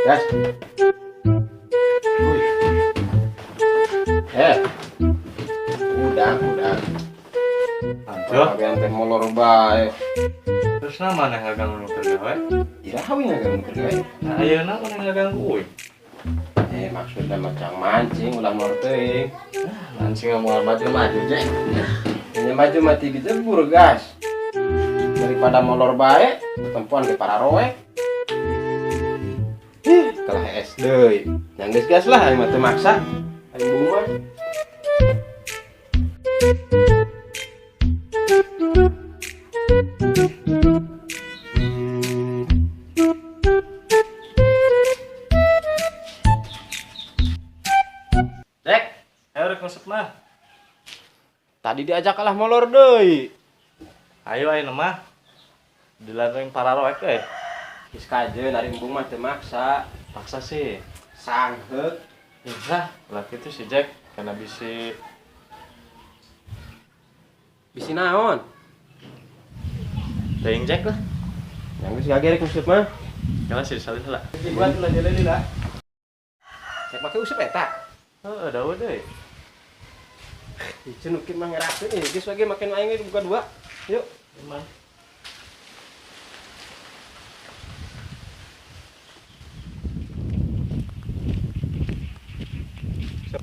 Gas. Udah. Anjir, Bagian teh molor bae. terus nama nih nggak ganggu kerja, we? Iraha we ngagan kerja. Nah, ayeuna mana nggak ganggu, we? Maksudnya macam mancing ulah molor teuing. Mancing nggak mau maju, Jack. Hanya maju mati dijebur gas. Daripada molor bae, perempuan ke para roek. Kalah es deui. Yang gas lah aing mah teu maksa. Aing bunga. Jack, ayo rek masuk mah. Tadi diajak kalah molor deui. Ayo nama. Dilarang para roek, Geus kajeun ari embung mah teu maksa. Paksa sih. Sangheuk. Iya, lah itu si Jack karena bisi Bisi naon? teuing Jack lah. Yang geus gagerek maksud mah. Karena sih salih lah. Buat ulah jeleli lah. Cek make usep eta. Oh, ada deh. Ieu nukin mah ngerakeun ieu geus wage makin aing buka dua. Yuk. Emang.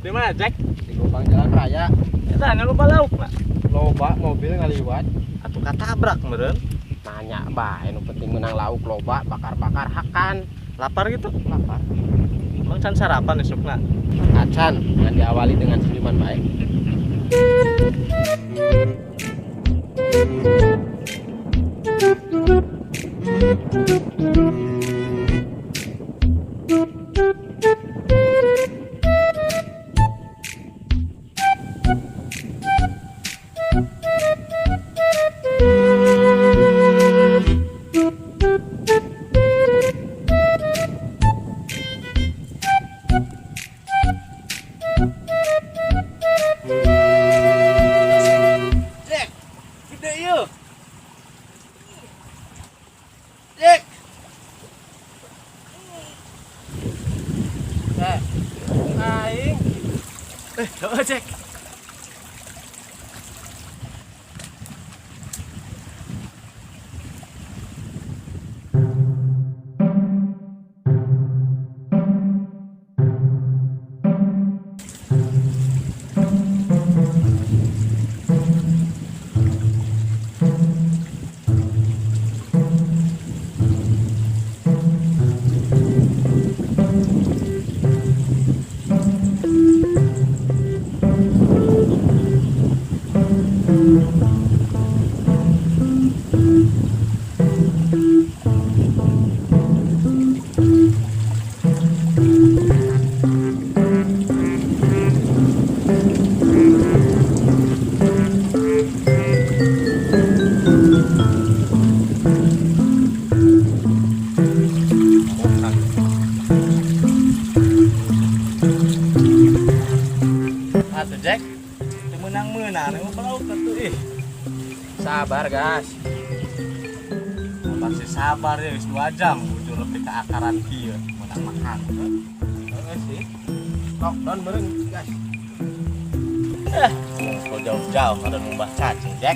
Di mana, Jack? Di Gopang Jalan Raya. Eta anu lupa lauk, Pak. Loba mobil ngaliwat. Atuh katabrak meureun. Nanya bae nu penting menang lauk loba bakar-bakar hakan. Lapar gitu. Lapar. Emang can sarapan esukna. Acan yang diawali dengan senyuman baik. Coba Jack. Atuh Jack, itu menang-menang, mau pelaut tuh ih. Sabar gas. Masih sabar ya, 2 jam bujur lebih ke akaran kieu, menang makan. Heeh sih. Lockdown bareng gas. Kalau jauh-jauh ada ngubah cacing Jack.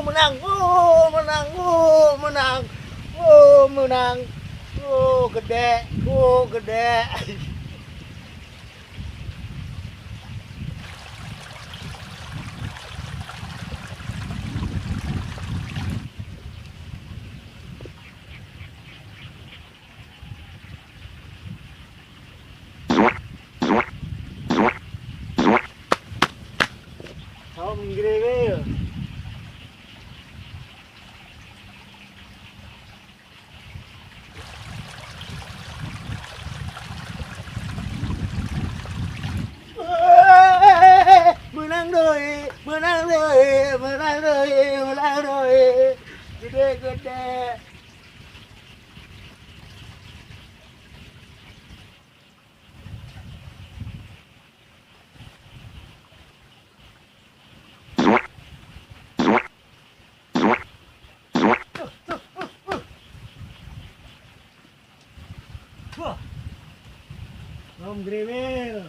menang. Menang. Menang. Menang. Gede. Gede. Không ghê ghê. Menang rồi, menang rồi, menang rồi, menang rồi. Gede gede. Om Gremel.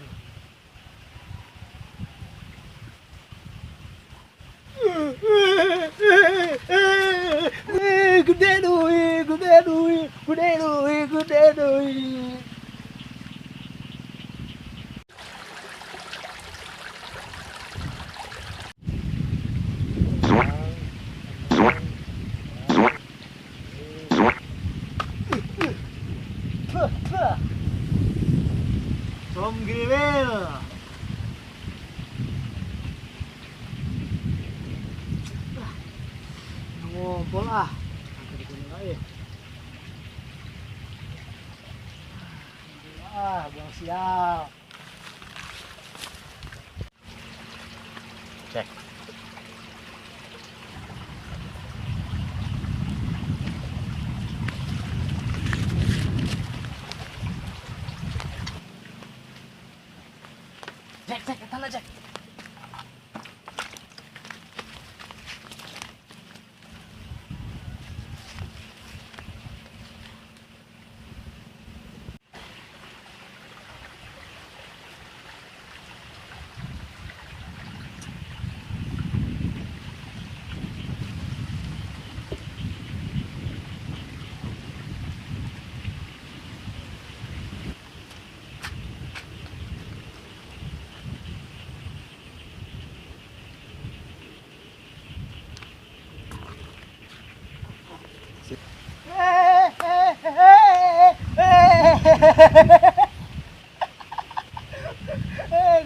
Gede duit, gede duit, gede duit, gede duit. Om Gremel. Ngumpul ah. Buang sial. Cek. Cek, tanah cek.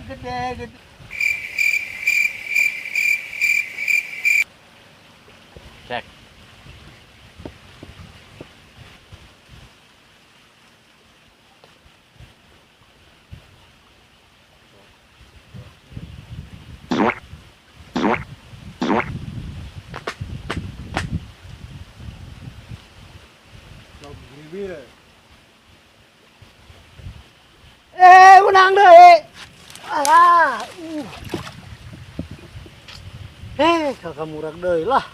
Gede gede. Cek. Menang deh. Alah. Kakak murah deh lah.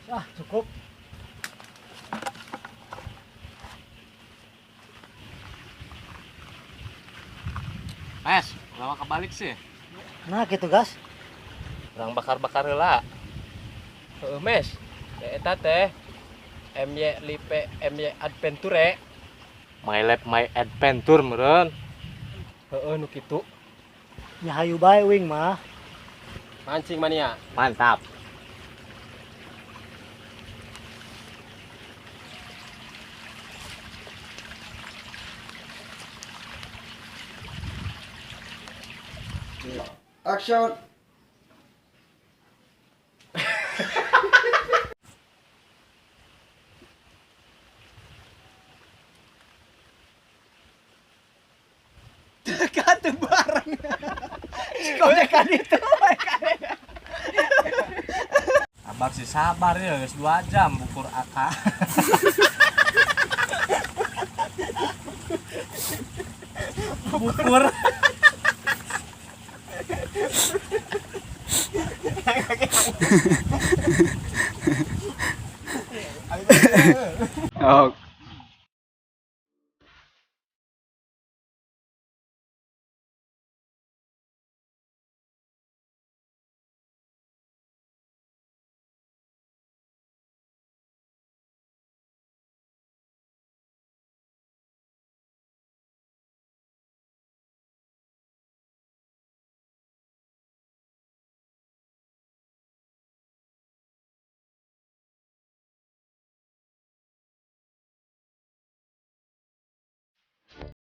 Ah, cukup. Mes, lama kebalik sih. Nah, gitu, Gas. Orang bakar-bakar heula. Heeh, Mes. Eta teh MY Lipe MY Adventure. My Life My Adventure meureun. Heeh nu kitu. Nya hayu bae wing mah. Mancing mania. Mantap. Action. Kate bareng. Konekan itu. Abang sih sabar ya, geus 2 jam bukur aka. Bukur.